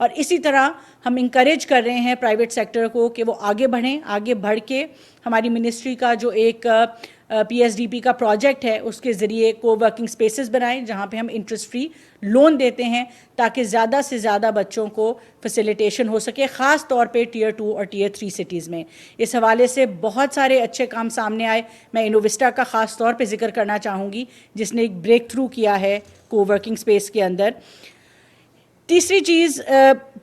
اور اسی طرح ہم انکریج کر رہے ہیں پرائیویٹ سیکٹر کو کہ وہ آگے بڑھیں، آگے بڑھ کے ہماری منسٹری کا جو ایک پی ایس ڈی پی کا پروجیکٹ ہے اس کے ذریعے کو ورکنگ سپیسز بنائیں جہاں پہ ہم انٹرسٹ فری لون دیتے ہیں تاکہ زیادہ سے زیادہ بچوں کو فیسیلیٹیشن ہو سکے، خاص طور پہ ٹیئر 2 اور ٹیئر 3 سٹیز میں۔ اس حوالے سے بہت سارے اچھے کام سامنے آئے۔ میں انووسٹا کا خاص طور پہ ذکر کرنا چاہوں گی جس نے ایک بریک تھرو کیا ہے کو ورکنگ سپیس کے اندر۔ تیسری چیز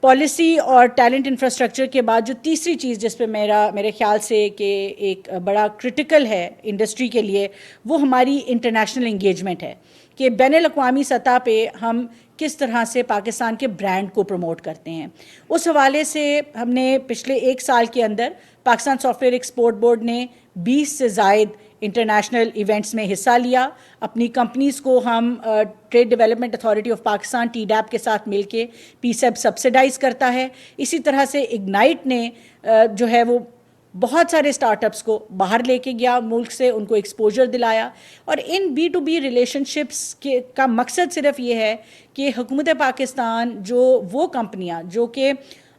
پالیسی اور ٹیلنٹ انفراسٹرکچر کے بعد جو تیسری چیز جس پہ میرے خیال سے کہ ایک بڑا کرٹیکل ہے انڈسٹری کے لیے، وہ ہماری انٹرنیشنل انگیجمنٹ ہے کہ بین الاقوامی سطح پہ ہم کس طرح سے پاکستان کے برانڈ کو پروموٹ کرتے ہیں۔ اس حوالے سے ہم نے پچھلے 1 سال کے اندر Pakistan software export board نے 20 سے زائد انٹرنیشنل ایونٹس میں حصہ لیا۔ اپنی کمپنیز کو ہم trade development authority of Pakistan T DAP کے ساتھ مل کے پی سیب سبسیڈائز کرتا ہے۔ اسی طرح سے اگنائٹ نے جو ہے وہ بہت سارے سٹارٹ اپس کو باہر لے کے گیا ملک سے، ان کو ایکسپوجر دلایا۔ اور ان B to B relationships کا مقصد صرف یہ ہے کہ حکومت پاکستان جو وہ کمپنیاں جو کہ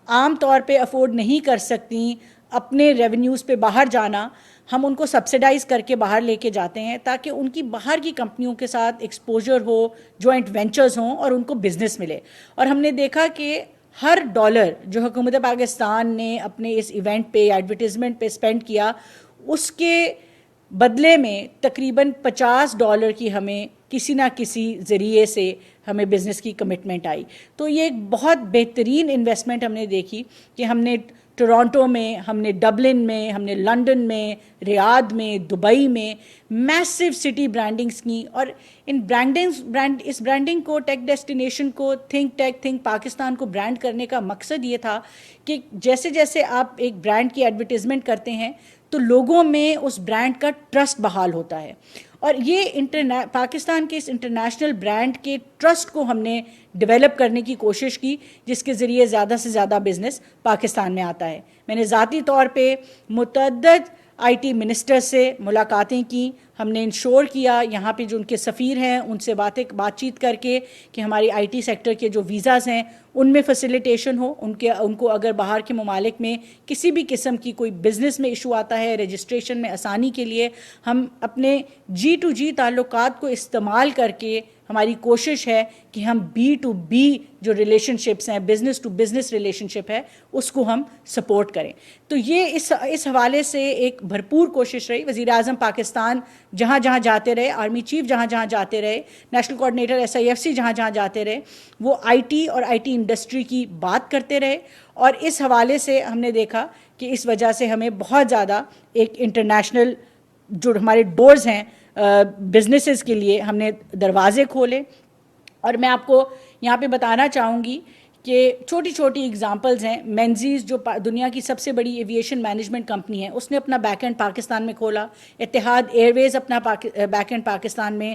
عام طور پہ افورڈ نہیں کر سکتی اپنے ریونیوز پہ باہر جانا، ہم ان کو سبسیڈائز کر کے باہر لے کے جاتے ہیں تاکہ ان کی باہر کی کمپنیوں کے ساتھ ایکسپوجر ہو، جوائنٹ وینچرز ہوں اور ان کو بزنس ملے۔ اور ہم نے دیکھا کہ ہر ڈالر جو حکومت پاکستان نے اپنے اس ایونٹ پہ یا ایڈورٹیزمنٹ پہ اسپینڈ کیا، اس کے بدلے میں تقریباً $50 کی ہمیں کسی نہ کسی ذریعے سے ہمیں بزنس کی کمٹمنٹ آئی۔ تو یہ ایک بہت بہترین انویسٹمنٹ ہم نے دیکھی کہ ہم نے ٹورانٹو میں، ہم نے ڈبلن میں، ہم نے لنڈن میں، ریاض میں، دبئی میں میسو سٹی برانڈنگز کی۔ اور اس برانڈنگ کو، ٹیک ڈیسٹینیشن کو، تھنک ٹیک تھنک پاکستان کو برانڈ کرنے کا مقصد یہ تھا کہ جیسے جیسے آپ ایک برانڈ کی ایڈورٹیزمنٹ کرتے ہیں تو لوگوں میں اس برانڈ کا ٹرسٹ بحال ہوتا ہے۔ اور یہ پاکستان کے اس انٹرنیشنل برانڈ کے ٹرسٹ کو ہم نے ڈیولپ کرنے کی کوشش کی جس کے ذریعے زیادہ سے زیادہ بزنس پاکستان میں آتا ہے۔ میں نے ذاتی طور پہ متعدد آئی ٹی منسٹر سے ملاقاتیں کی، ہم نے انشور کیا یہاں پہ جو ان کے سفیر ہیں ان سے بات چیت کر کے کہ ہماری آئی ٹی سیکٹر کے جو ویزاز ہیں ان میں فیسیلیٹیشن ہو، ان کو اگر باہر کے ممالک میں کسی بھی قسم کی کوئی بزنس میں ایشو آتا ہے، رجسٹریشن میں آسانی کے لیے ہم اپنے جی ٹو جی تعلقات کو استعمال کر کے ہماری کوشش ہے کہ ہم بی ٹو بی جو ریلیشن شپس ہیں، بزنس ٹو بزنس ریلیشن شپ ہے، اس کو ہم سپورٹ کریں۔ تو یہ اس حوالے سے ایک بھرپور کوشش رہی۔ وزیر اعظم پاکستان جہاں جہاں جاتے رہے، آرمی چیف جہاں جہاں جاتے رہے، نیشنل کوآرڈینیٹر SIFC جہاں جہاں جاتے رہے، وہ آئی ٹی اور آئی ٹی انڈسٹری کی بات کرتے رہے۔ اور اس حوالے سے ہم نے دیکھا کہ اس وجہ سے ہمیں بہت زیادہ ایک انٹرنیشنل جو ہمارے ڈورز ہیں بزنسز کے لیے ہم نے دروازے کھولے۔ اور میں آپ کو یہاں پہ بتانا چاہوں گی کہ چھوٹی چھوٹی اگزامپلز ہیں۔ مینزیز جو دنیا کی سب سے بڑی ایویشن مینجمنٹ کمپنی ہے، اس نے اپنا بیک اینڈ پاکستان میں کھولا۔ اتحاد ایئر ویز اپنا بیک اینڈ پاکستان میں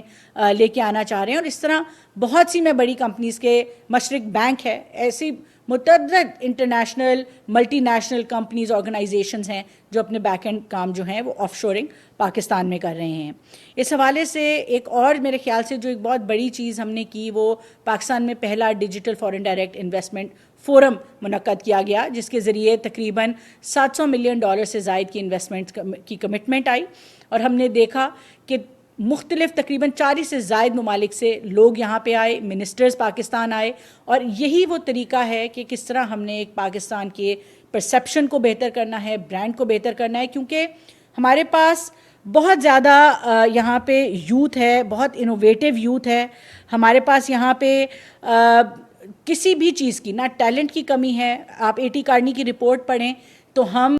لے کے آنا چاہ رہے ہیں۔ اور اس طرح بہت سی میں بڑی کمپنیز کے، مشرق بینک ہے، ایسی متعدد international multinational companies organisations ہیں جو اپنے بیک اینڈ کام جو ہیں وہ آف شورنگ پاکستان میں کر رہے ہیں۔ اس حوالے سے ایک اور میرے خیال سے جو ایک بہت بڑی چیز ہم نے کی وہ پاکستان میں پہلا digital foreign direct investment forum منعقد کیا گیا جس کے ذریعے تقریباً $700 ملین سے زائد کی انویسٹمنٹ کی کمٹمنٹ آئی۔ اور ہم نے دیکھا کہ مختلف تقریباً 40 سے زائد ممالک سے لوگ یہاں پہ آئے، منسٹرز پاکستان آئے۔ اور یہی وہ طریقہ ہے کہ کس طرح ہم نے ایک پاکستان کے پرسیپشن کو بہتر کرنا ہے، برانڈ کو بہتر کرنا ہے، کیونکہ ہمارے پاس بہت زیادہ یہاں پہ یوتھ ہے، بہت انوویٹیو یوتھ ہے۔ ہمارے پاس یہاں پہ کسی بھی چیز کی نہ ٹیلنٹ کی کمی ہے۔ آپ AT کارنی کی رپورٹ پڑھیں تو ہم